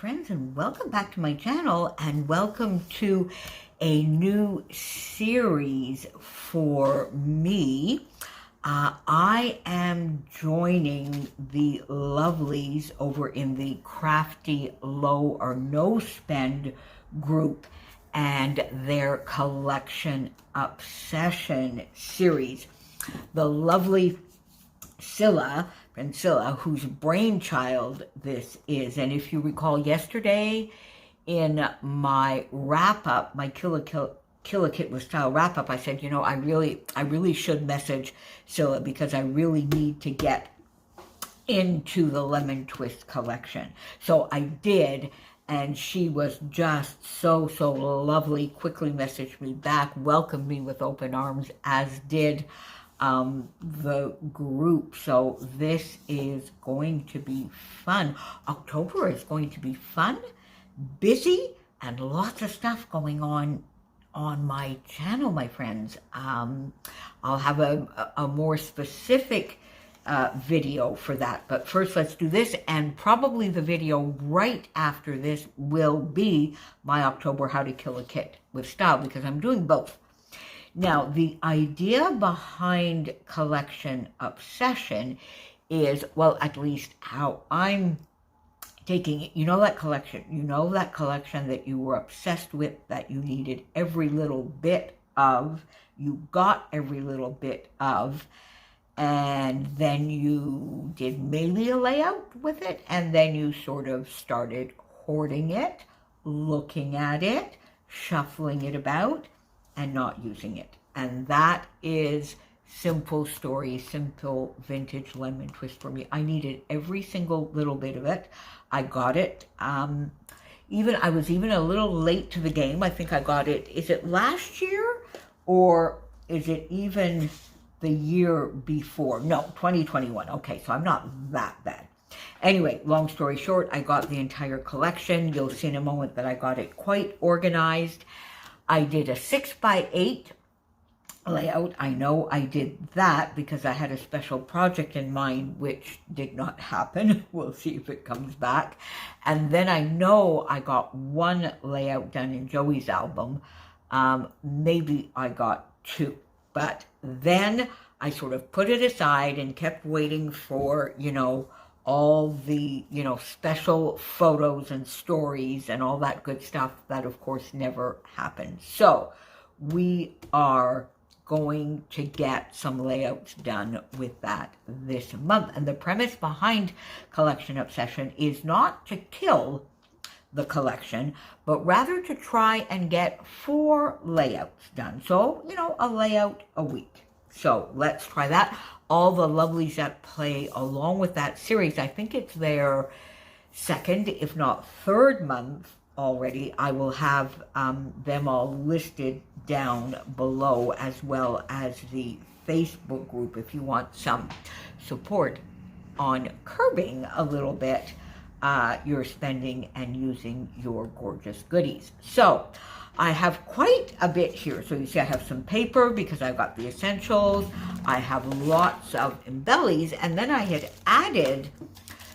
friends, and welcome back to my channel, and welcome to a new series for me. I am joining the lovelies over in the Crafty Low or No Spend group and their collection obsession series. The lovely Scylla, whose brainchild this is. And if you recall yesterday in my wrap-up, my Kill a Kit with Style wrap-up, I said, I really should message Scylla because I really need to get into the Lemon Twist collection. So I did, and she was just so lovely, quickly messaged me back, welcomed me with open arms, as did the group. So this is going to be fun. October is going to be fun, busy, and lots of stuff going on my channel, my friends. I'll have a more specific video for that, but first let's do this, and probably the video right after this will be my October How to Kill a Kit with Style, because I'm doing both. Now, the idea behind collection obsession is, well, at least how I'm taking it. That collection that you were obsessed with, that you needed every little bit of, you got every little bit of, and then you did maybe a layout with it, and then you sort of started hoarding it, looking at it, shuffling it about, and not using it. And that is simple story, simple vintage lemon twist for me. I needed every single little bit of it. I got it. I was even a little late to the game. I think I got it, is it last year or is it even the year before? No, 2021. Okay, so I'm not that bad. Anyway, long story short, I got the entire collection. You'll see in a moment that I got it quite organized. I did a 6x8 layout. I know I did that because I had a special project in mind, which did not happen. We'll see if it comes back. And then I know I got one layout done in Joey's album. Maybe I got two. But then I sort of put it aside and kept waiting for, all the, special photos and stories and all that good stuff that, of course, never happened. So we are going to get some layouts done with that this month. And the premise behind Collection Obsession is not to kill the collection, but rather to try and get 4 layouts done. So, a layout a week. So let's try that. All the lovelies that play along with that series, I think it's their second, if not third month already. I will have them all listed down below, as well as the Facebook group if you want some support on curbing a little bit your spending and using your gorgeous goodies. So I have quite a bit here. So you see I have some paper because I've got the essentials. I have lots of embellies, and then I had added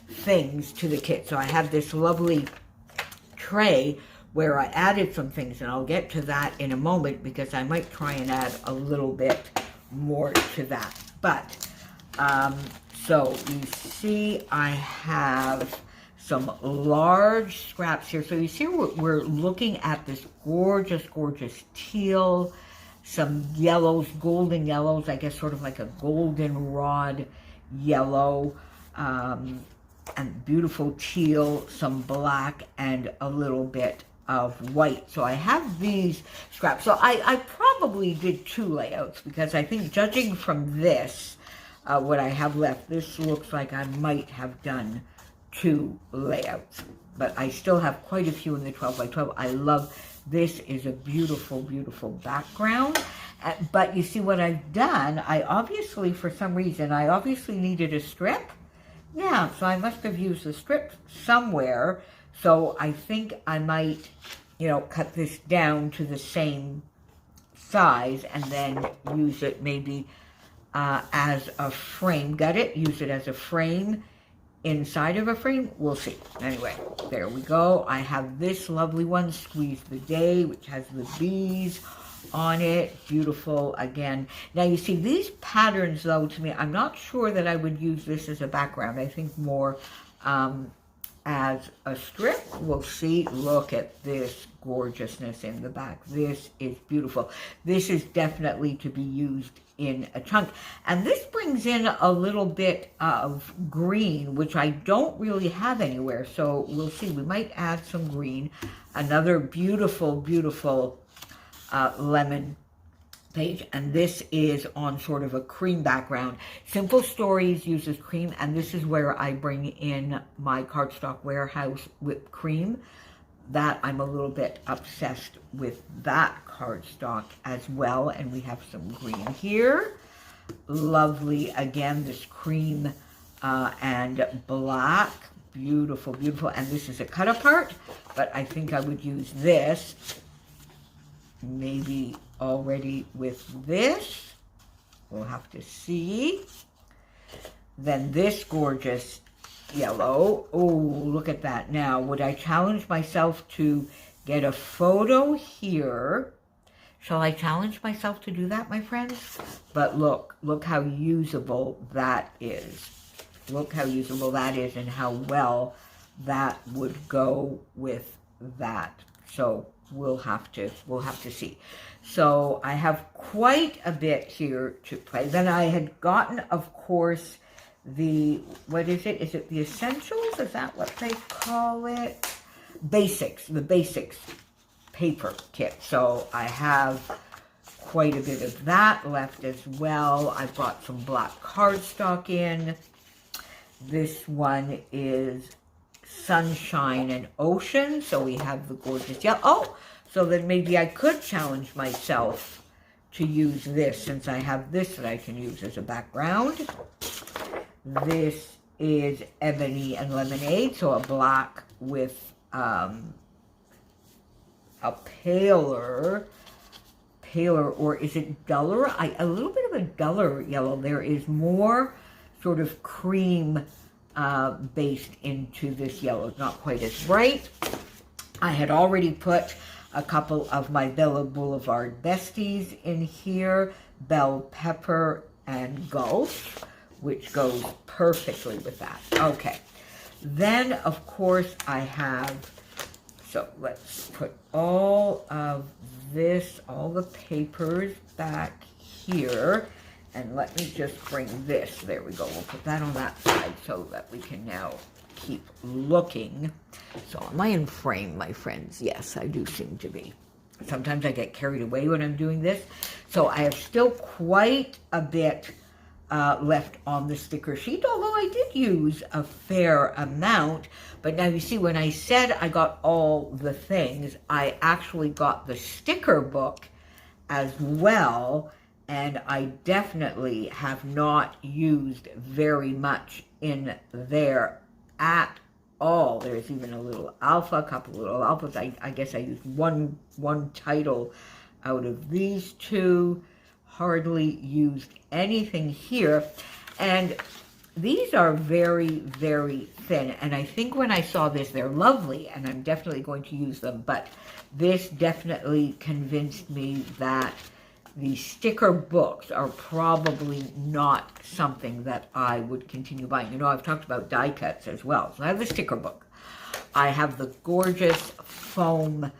things to the kit. So I have this lovely tray where I added some things, and I'll get to that in a moment because I might try and add a little bit more to that. But, so you see I have some large scraps here. So you see we're looking at this gorgeous teal, some yellows, golden yellows, I guess sort of like a goldenrod yellow, and beautiful teal, some black, and a little bit of white. So I have these scraps. So I probably did 2 layouts because I think, judging from this, what I have left, this looks like I might have done 2 layouts, but I still have quite a few in the 12x12. I love this. Is a beautiful background. But you see what I've done, I obviously, for some reason, I obviously needed a strip. Yeah, so I must have used the strip somewhere. So I think I might, cut this down to the same size and then use it maybe as a frame. Got it? Use it as a frame inside of a frame. We'll see. Anyway, there we go. I have this lovely one, Squeeze the Day, which has the bees on it. Beautiful again. Now you see these patterns, though, to me, I'm not sure that I would use this as a background. I think more as a strip. We'll see. Look at this gorgeousness in the back. This is beautiful. This is definitely to be used in a chunk. And this brings in a little bit of green, which I don't really have anywhere. So we'll see. We might add some green. Another beautiful, beautiful lemon page. And this is on sort of a cream background. Simple Stories uses cream. And this is where I bring in my cardstock warehouse whipped cream. That I'm a little bit obsessed with that cardstock as well. And we have some green here. Lovely, again, this cream and black. Beautiful, beautiful. And this is a cut apart, but I think I would use this maybe already with this. We'll have to see. Then this gorgeous yellow. Oh, look at that. Now, would I challenge myself to get a photo here? Shall I challenge myself to do that, my friends? But look how usable that is. Look how usable that is and how well that would go with that. So we'll have to see. So I have quite a bit here to play. Then I had gotten, of course, the, what is it? Is it the Essentials? Is that what they call it? Basics, the Basics paper kit. So I have quite a bit of that left as well. I brought some black cardstock in. This one is Sunshine and Ocean. So we have the gorgeous yellow. Oh, so then maybe I could challenge myself to use this, since I have this that I can use as a background. This is Ebony and Lemonade, so a black with a paler, or is it duller? A little bit of a duller yellow. There is more sort of cream based into this yellow. It's not quite as bright. I had already put a couple of my Bella Boulevard besties in here, Bell Pepper and Gulf, which goes perfectly with that. Okay. Then, of course, I have, so let's put all of this, all the papers back here. And let me just bring this. There we go. We'll put that on that side so that we can now keep looking. So am I in frame, my friends? Yes, I do seem to be. Sometimes I get carried away when I'm doing this. So I have still quite a bit left on the sticker sheet, although I did use a fair amount. But now you see, when I said I got all the things, I actually got the sticker book as well, and I definitely have not used very much in there at all. There's even a little alpha, a couple little alphas. I guess I used one title out of these two. Hardly used anything here. And these are very, very thin. And I think when I saw this, they're lovely, and I'm definitely going to use them. But this definitely convinced me that the sticker books are probably not something that I would continue buying. You know, I've talked about die cuts as well. So I have the sticker book. I have the gorgeous foam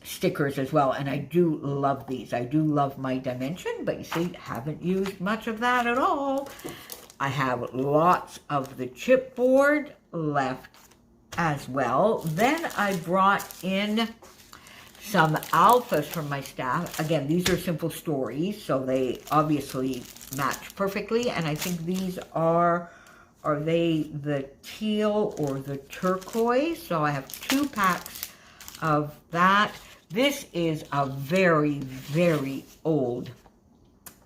stickers as well, and I do love these. I do love my dimension, but you see, haven't used much of that at all. I have lots of the chipboard left as well. Then I brought in some alphas from my staff. Again, these are Simple Stories, so they obviously match perfectly, and I think these are they the teal or the turquoise? So I have 2 packs of that. This is a very, very old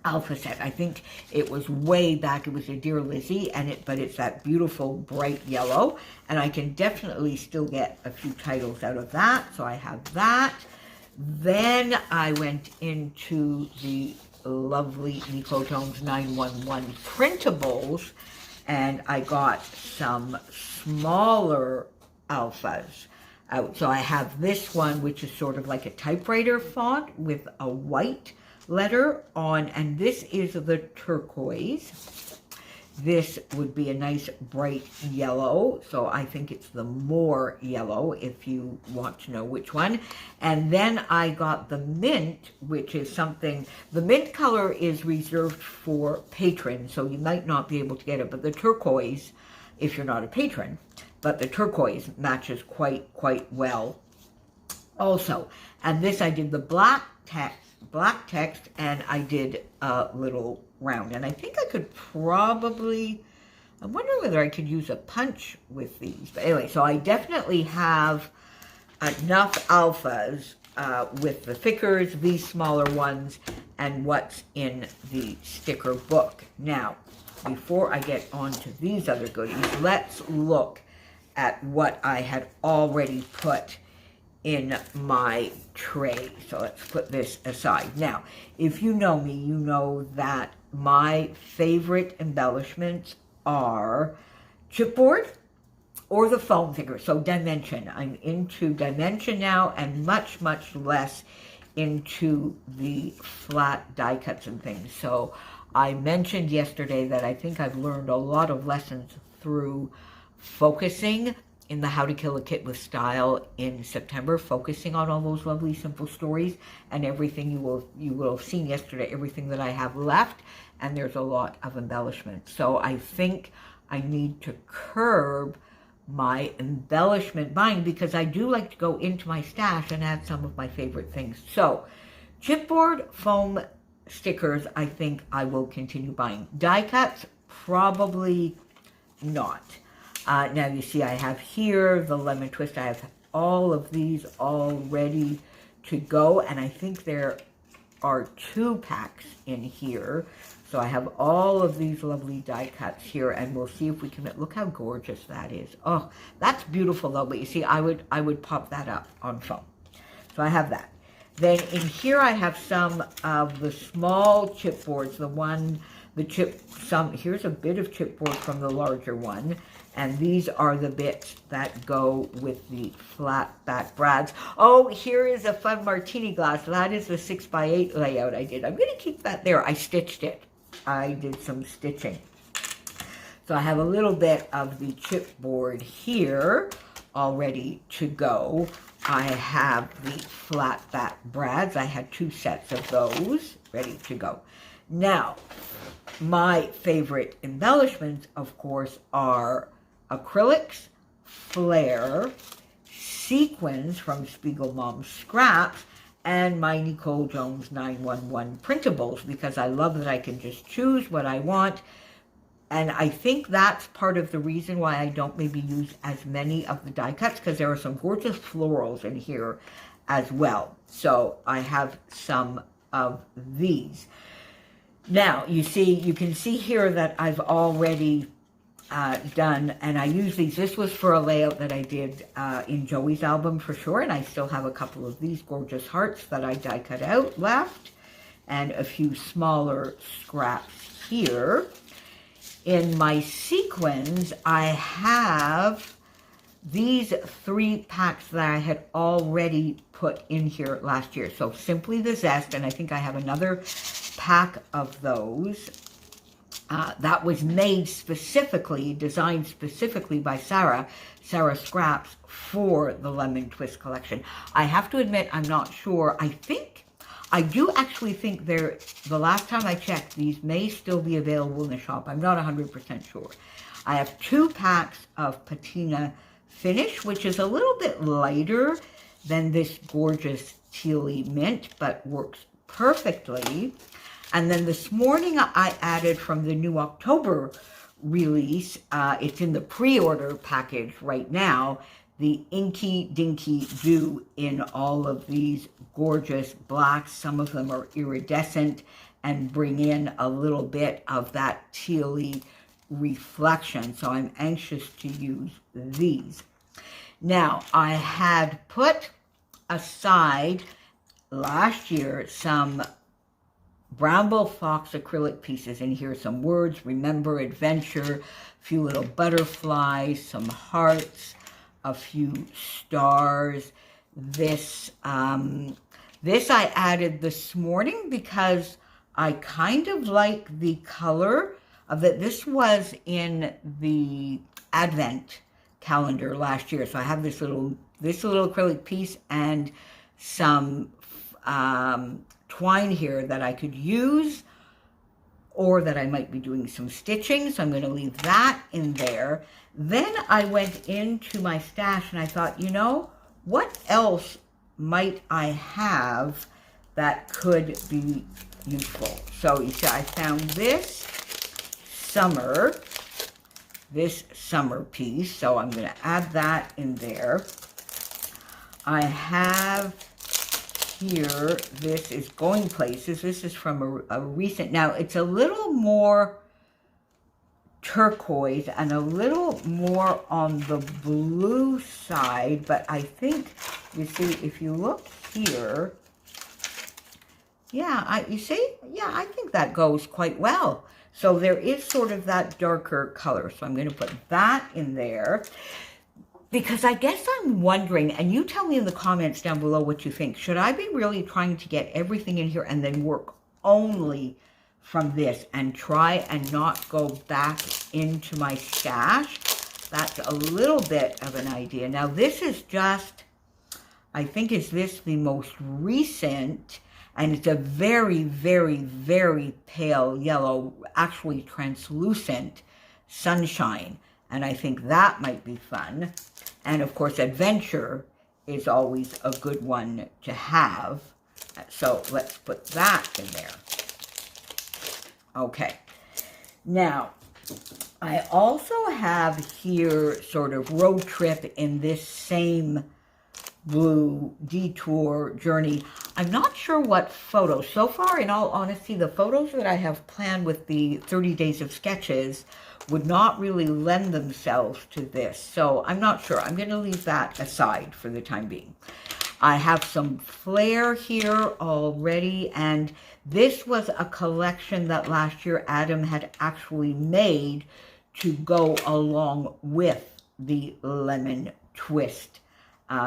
alpha set. I think it was way back. It was a Dear Lizzie, but it's that beautiful bright yellow, and I can definitely still get a few titles out of that. So I have that. Then I went into the lovely Nicotones 911 printables, and I got some smaller alphas out. So I have this one, which is sort of like a typewriter font with a white letter on, and this is the turquoise. This would be a nice bright yellow, so I think it's the more yellow if you want to know which one. And then I got the mint, which is something, the mint color is reserved for patrons, so you might not be able to get it, but the turquoise, if you're not a patron, but the turquoise matches quite well also. And this I did the black text, and I did a little round, and I think I could probably, I wonder whether I could use a punch with these, but anyway, so I definitely have enough alphas with the thickers, these smaller ones, and what's in the sticker book. Now, before I get on to these other goodies, let's look at what I had already put in my tray. So let's put this aside. Now, if you know me, you know that my favorite embellishments are chipboard or the foam figure. So dimension. I'm into dimension now, and much less into the flat die cuts and things. So I mentioned yesterday that I think I've learned a lot of lessons through focusing in the How to Kill a Kit with Style in September, focusing on all those lovely simple stories and everything you will have seen yesterday, everything that I have left, and there's a lot of embellishment. So I think I need to curb my embellishment buying, because I do like to go into my stash and add some of my favorite things. So chipboard, foam stickers, I think I will continue buying. Die cuts, probably not. Now you see I have here the lemon twist. I have all of these all ready to go, and I think there are 2 packs in here. So I have all of these lovely die cuts here, and we'll see if we can, look how gorgeous that is. Oh, that's beautiful though, but you see I would pop that up on foam. So I have that. Then in here I have some of the small chipboards, here's a bit of chipboard from the larger one, and these are the bits that go with the flat back brads. Oh, here is a fun martini glass. That is the 6x8 layout I did. I'm going to keep that there. I stitched it. I did some stitching. So I have a little bit of the chipboard here all ready to go. I have the flat back brads. I had 2 sets of those ready to go. Now, my favorite embellishments, of course, are acrylics, flare, sequins from Spiegel Mom Scraps, and my Nicole Jones 911 printables, because I love that I can just choose what I want. And I think that's part of the reason why I don't maybe use as many of the die cuts, because there are some gorgeous florals in here as well. So I have some of these. Now, you can see here that I've already done, and I use these. This was for a layout that I did in Joey's album for sure, and I still have a couple of these gorgeous hearts that I die cut out left, and a few smaller scraps here. In my sequins, I have these 3 packs that I had already put in here last year. So Simply the Zest, and I think I have another pack of those. That was made specifically, designed specifically by Sarah Scraps for the Lemon Twist collection. I have to admit, I'm not sure. I do actually think the last time I checked, these may still be available in the shop. I'm not 100% sure. I have 2 packs of Patina Finish, which is a little bit lighter than this gorgeous tealy mint, but works perfectly. And then this morning I added from the new October release, it's in the pre-order package right now, the Inky Dinky Dew in all of these gorgeous blacks. Some of them are iridescent and bring in a little bit of that tealy reflection. So I'm anxious to use these. Now, I had put aside last year some Bramble Fox acrylic pieces in here. Some words, remember, adventure, a few little butterflies, some hearts, a few stars. This I added this morning because I kind of like the color of it. This was in the Advent calendar last year. So I have this little acrylic piece and some twine here that I could use, or that I might be doing some stitching. So I'm going to leave that in there. Then I went into my stash and I thought, you know, what else might I have that could be useful? So you see, I found this summer piece. So I'm going to add that in there. I have here, this is Going Places. This is from a recent, now it's a little more turquoise and a little more on the blue side, but I think, you see, if you look here, yeah, I think that goes quite well. So there is sort of that darker color. So I'm going to put that in there. Because I guess I'm wondering, and you tell me in the comments down below what you think. Should I be really trying to get everything in here and then work only from this and try and not go back into my stash? That's a little bit of an idea. Now this is just, I think, is this the most recent, and it's a very, very, very pale yellow, actually translucent sunshine. And I think that might be fun. And of course, adventure is always a good one to have. So let's put that in there. Okay. Now, I also have here sort of road trip in this same blue detour journey. I'm not sure what photos. So far, in all honesty, the photos that I have planned with the 30 days of sketches would not really lend themselves to this. So I'm not sure. I'm going to leave that aside for the time being. I have some flair here already, and this was a collection that last year Adam had actually made to go along with the Lemon Twist,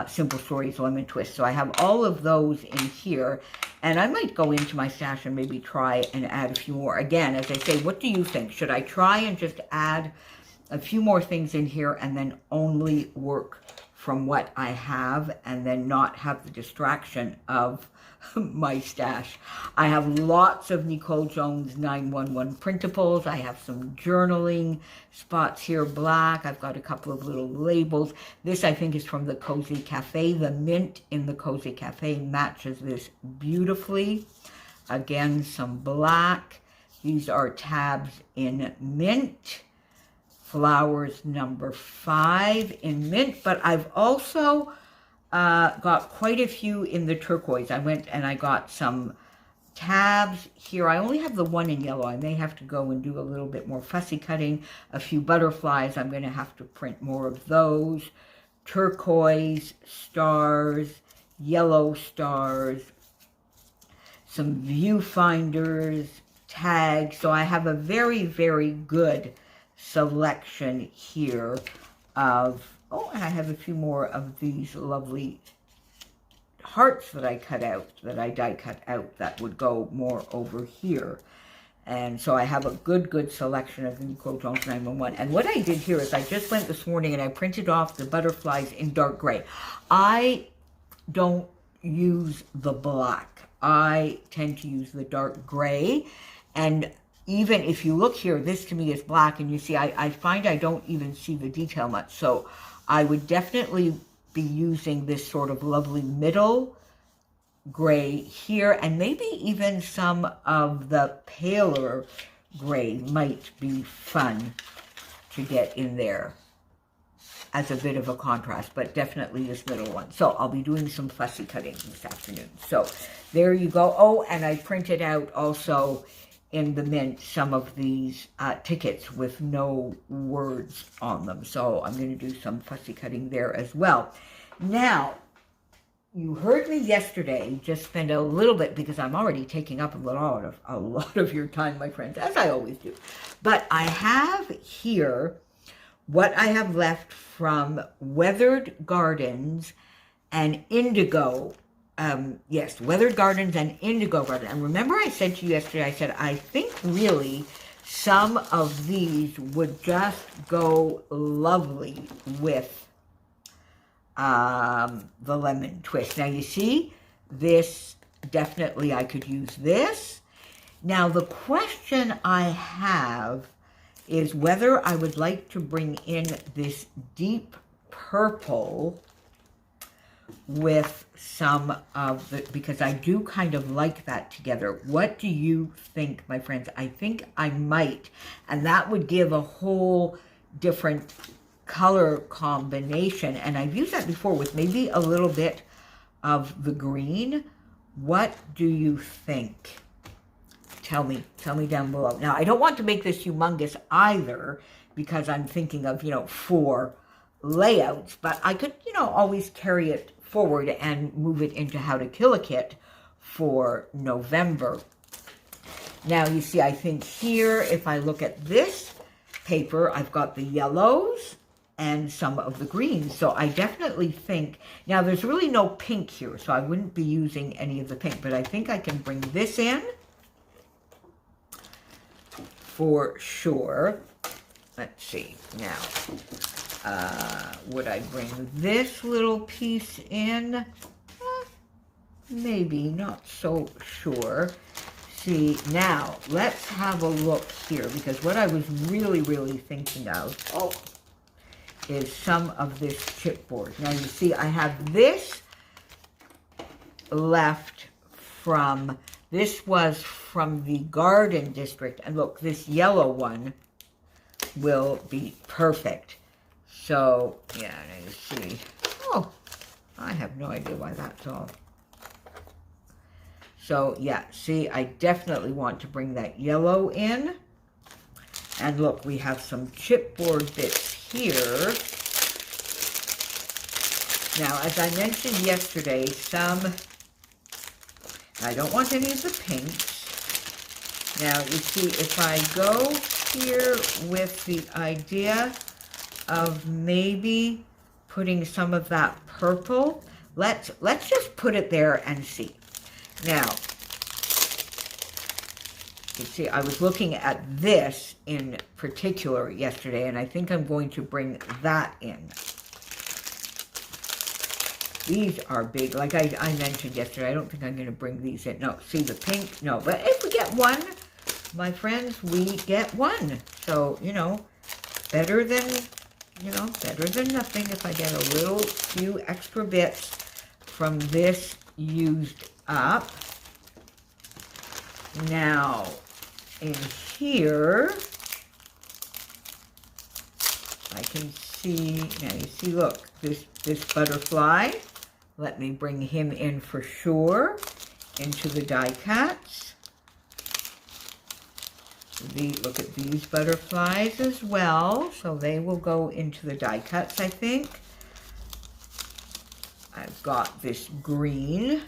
Simple Stories Lemon Twist. So I have all of those in here, and I might go into my stash and maybe try and add a few more. Again, as I say, what do you think? Should I try and just add a few more things in here and then only work from what I have and then not have the distraction of my stash? I have lots of Nicole Jones 911 printables. I have some journaling spots here, black. I've got a couple of little labels. This, I think, is from the Cozy Cafe. The mint in the Cozy Cafe matches this beautifully. Again, some black. These are tabs in mint. Flowers number 5 in mint, but I've also got quite a few in the turquoise. I went and I got some tabs here. I only have the one in yellow. I may have to go and do a little bit more fussy cutting. A few butterflies. I'm going to have to print more of those. Turquoise, stars, yellow stars, some viewfinders, tags. So I have a very, very good selection here of, oh, and I have a few more of these lovely hearts that I cut out, that I die cut out, that would go more over here. And so I have a good selection of the Nicole Jones 911. And what I did here is I just went this morning and I printed off the butterflies in dark gray. I don't use the black. I tend to use the dark gray. And even if you look here, this to me is black, and you see, I find I don't even see the detail much. So I would definitely be using this sort of lovely middle gray here, and maybe even some of the paler gray might be fun to get in there as a bit of a contrast, but definitely this middle one. So I'll be doing some fussy cutting this afternoon. So there you go. Oh, and I printed out also in the mint some of these tickets with no words on them. So I'm going to do some fussy cutting there as well. Now, you heard me yesterday just spend a little bit, because I'm already taking up a lot of your time, my friends, as I always do. But I have here what I have left from Weathered Gardens and Indigo. Yes, Weathered Gardens and Indigo Garden. And remember I said to you yesterday, I said, I think really some of these would just go lovely with the lemon twist. Now you see, this definitely I could use this. Now the question I have is whether I would like to bring in this deep purple with some of the, because I do kind of like that together. What do you think, my friends? I think I might, and that would give a whole different color combination, and I've used that before with maybe a little bit of the green. What do you think? Tell me down below. Now, I don't want to make this humongous either, because I'm thinking of, 4 layouts, but I could, always carry it forward and move it into How to Kill a Kit for November. Now, you see, I think here, if I look at this paper, I've got the yellows and some of the greens. So I definitely think, now there's really no pink here, so I wouldn't be using any of the pink, but I think I can bring this in for sure. Let's see, now, would I bring this little piece in? Maybe, not so sure. See, now, let's have a look here, because what I was really, really thinking of, is some of this chipboard. Now, you see, I have this left from, this was from the Garden District, and look, this yellow one will be perfect. So, yeah, now you see, I have no idea why that's off. So, yeah, see, I definitely want to bring that yellow in. And look, we have some chipboard bits here. Now, as I mentioned yesterday, I don't want any of the pinks. Now, you see, if I go here with the idea of maybe putting some of that purple, let's just put it there and see. Now, you see, I was looking at this in particular yesterday, and I think I'm going to bring that in. These are big. Like I mentioned yesterday, I don't think I'm going to bring these in. No, see the pink? No, but if we get one, my friends, we get one. So, better than nothing if I get a few extra bits from this used up. Now, in here, I can see, now you see, look, this butterfly, let me bring him in for sure into the die cuts. Look at these butterflies as well, so they will go into the die cuts, I think. I've got this green.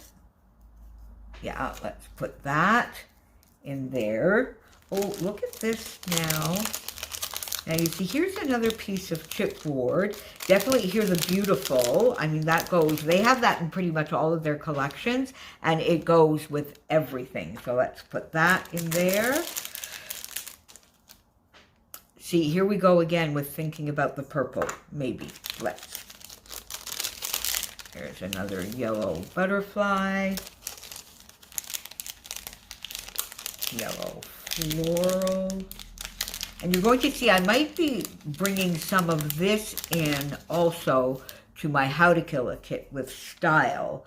Yeah, let's put that in there. Oh, look at this now. Now you see, here's another piece of chipboard. Definitely here's the beautiful. I mean, that goes, they have that in pretty much all of their collections, and it goes with everything. So let's put that in there. See, here we go again with thinking about the purple, maybe. There's another yellow butterfly. Yellow floral. And you're going to see I might be bringing some of this in also to my How to Kill a Kit with Style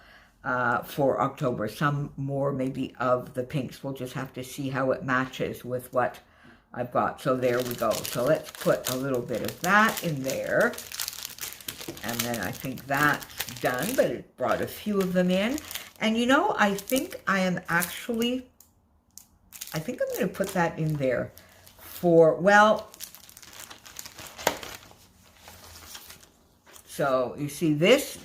for October. Some more maybe of the pinks. We'll just have to see how it matches with what I've got. So there we go. So let's put a little bit of that in there. And then I think that's done, but it brought a few of them in. And I think I'm going to put that in there for, well, so you see this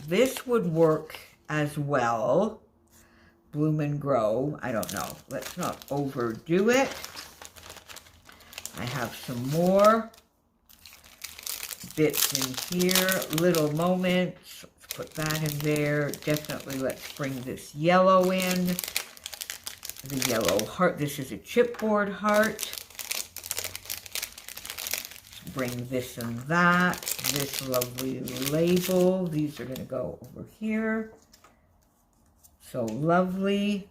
would work as well. Bloom and Grow. I don't know. Let's not overdo it. I have some more bits in here. Little Moments. Let's put that in there. Definitely let's bring this yellow in. The yellow heart. This is a chipboard heart. Bring this and that. This lovely label. These are going to go over here. So lovely.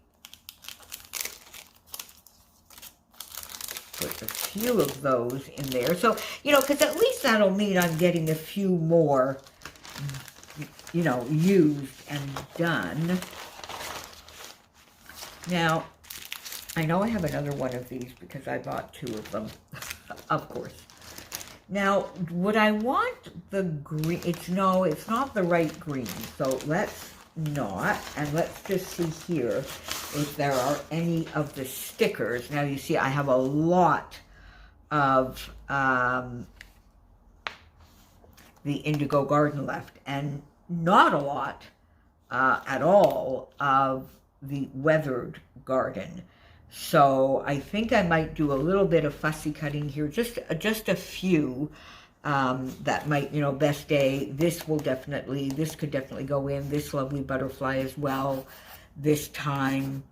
Put a few of those in there. So, you know, because at least that'll mean I'm getting a few more, you know, used and done. Now, I know I have another one of these because I bought 2 of them, of course. Now, would I want the green? It's not the right green. So let's not. And let's just see here if there are any of the stickers. Now, you see, I have a lot of the Indigo Garden left. And not a lot at all of the Weathered Garden. So I think I might do a little bit of fussy cutting here, just a few that might, you know, Best Day. This could definitely go in. This lovely butterfly as well. This time,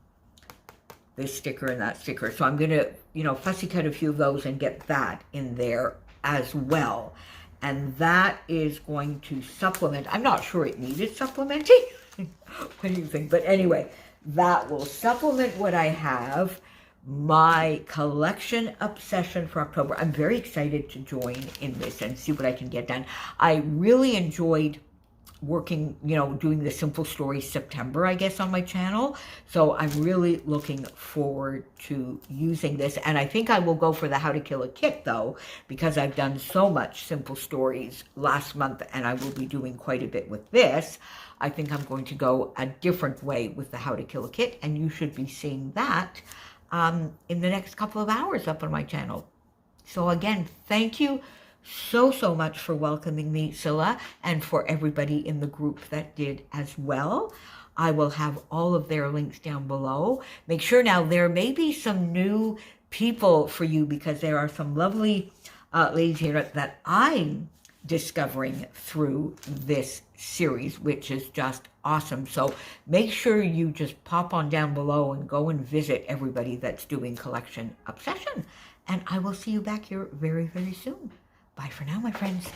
this sticker and that sticker. So I'm going to, you know, fussy cut a few of those and get that in there as well. And that is going to supplement. I'm not sure it needed supplementing. What do you think? But anyway, that will supplement what I have, my collection obsession for October. I'm very excited to join in this and see what I can get done. I really enjoyed working, you know, doing the Simple Stories September, I guess, on my channel. So I'm really looking forward to using this. And I think I will go for the How to Kill a Kit, though, because I've done so much Simple Stories last month, and I will be doing quite a bit with this. I think I'm going to go a different way with the How to Kill a Kit, and you should be seeing that in the next couple of hours up on my channel. So again, thank you so much for welcoming me, Scylla, and for everybody in the group that did as well. I will have all of their links down below. Make sure now, there may be some new people for you because there are some lovely ladies here that I'm discovering through this series, which is just awesome. So make sure you just pop on down below and go and visit everybody that's doing Collection Obsession. And I will see you back here very soon. Bye for now, my friends.